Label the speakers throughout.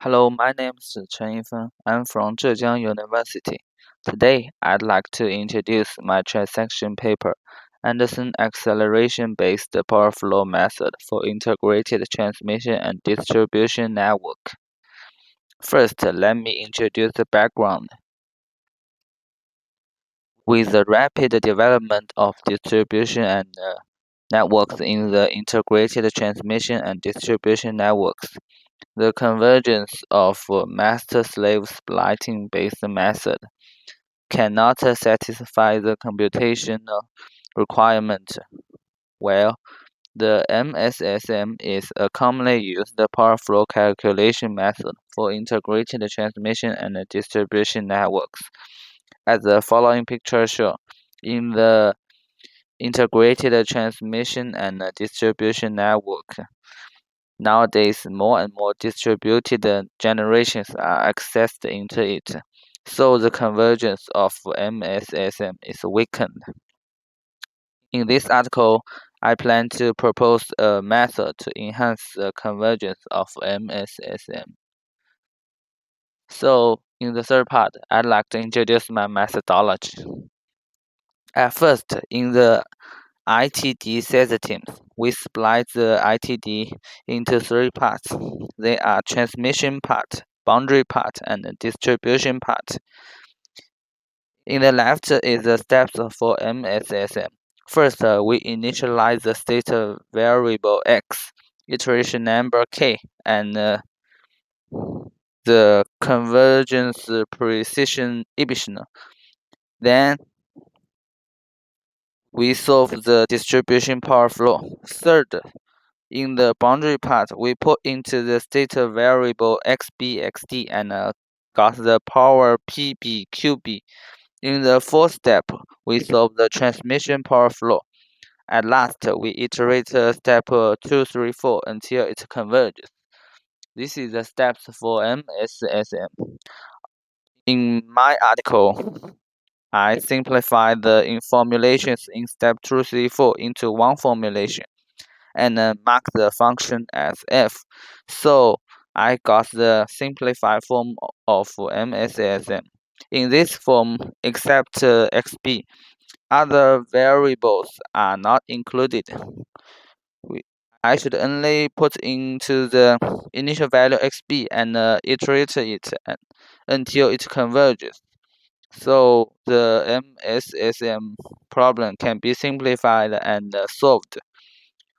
Speaker 1: Hello, my name is Chen Yifeng. I'm from Zhejiang University. Today, I'd like to introduce my transaction paper, Anderson Acceleration-Based Power Flow Method for Integrated Transmission and Distribution Network. First, let me introduce the background. With the rapid development of distribution and networks in the integrated transmission and distribution networks, the convergence of master-slave splitting-based method cannot satisfy the computational requirement, while the MSSM is a commonly used power flow calculation method for integrated transmission and distribution networks. As the following picture shows, in the integrated transmission and distribution network, nowadays, more and more distributed generations are accessed into it, so the convergence of MSSM is weakened. In this article, I plan to propose a method to enhance the convergence of MSSM. So, in the third part, I'd like to introduce my methodology. At first, in the ITD systems, we split the ITD into three parts. They are transmission part, boundary part, and distribution part. In the left is the steps for MSSM. First, we initialize the state variable x, iteration number k, and the convergence precision equation. Then we solve the distribution power flow. Third, in the boundary part, we put into the state variable xb, xd, and got the power pb, qb. In the fourth step, we solve the transmission power flow. At last, we iterate step 2, 3, 4 until it converges. This is the steps for MSSM. In my article, I simplify the formulations in step 2, 3, 4 into one formulation and mark the function as f. So I got the simplified form of MSSM. In this form, except xb, other variables are not included. I should only put into the initial value xb and iterate it until it converges. So the MSSM problem can be simplified and solved.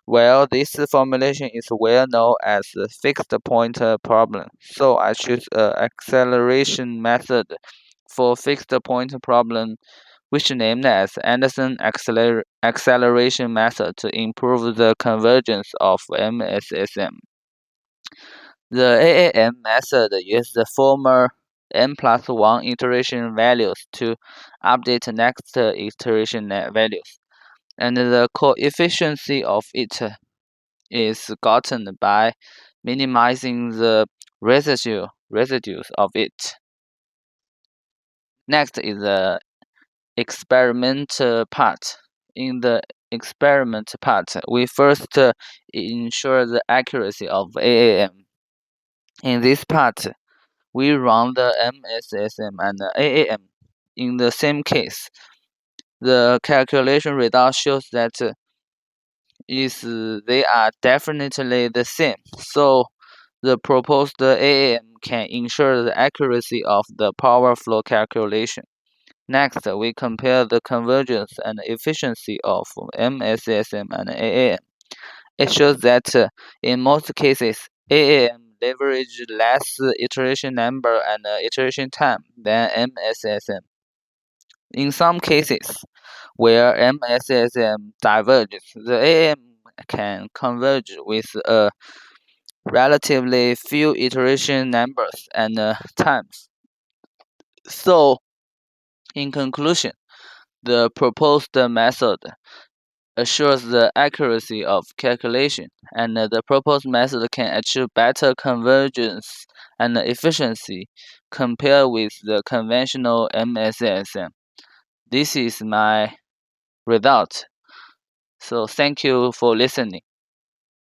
Speaker 1: Well, this formulation is well known as the fixed point problem, so I choose an acceleration method for fixed point problem, which named as Anderson acceleration method to improve the convergence of MSSM. The AAM method uses the former n+1 iteration values to update next iteration values, and the coefficiency of it is gotten by minimizing the residues of it. Next is the experiment part. In the experiment part, we first ensure the accuracy of AAM. In this part, we run the MSSM and the AAM in the same case. The calculation result shows that they are definitely the same. So the proposed AAM can ensure the accuracy of the power flow calculation. Next, we compare the convergence and efficiency of MSSM and AAM. It shows that in most cases, AAM leverage less iteration number and iteration time than MSSM. In some cases, where MSSM diverges, the AAM can converge with relatively few iteration numbers and times. So, in conclusion, the proposed method assures the accuracy of calculation, and the proposed method can achieve better convergence and efficiency compared with the conventional MSSM. This is my result. So thank you for listening.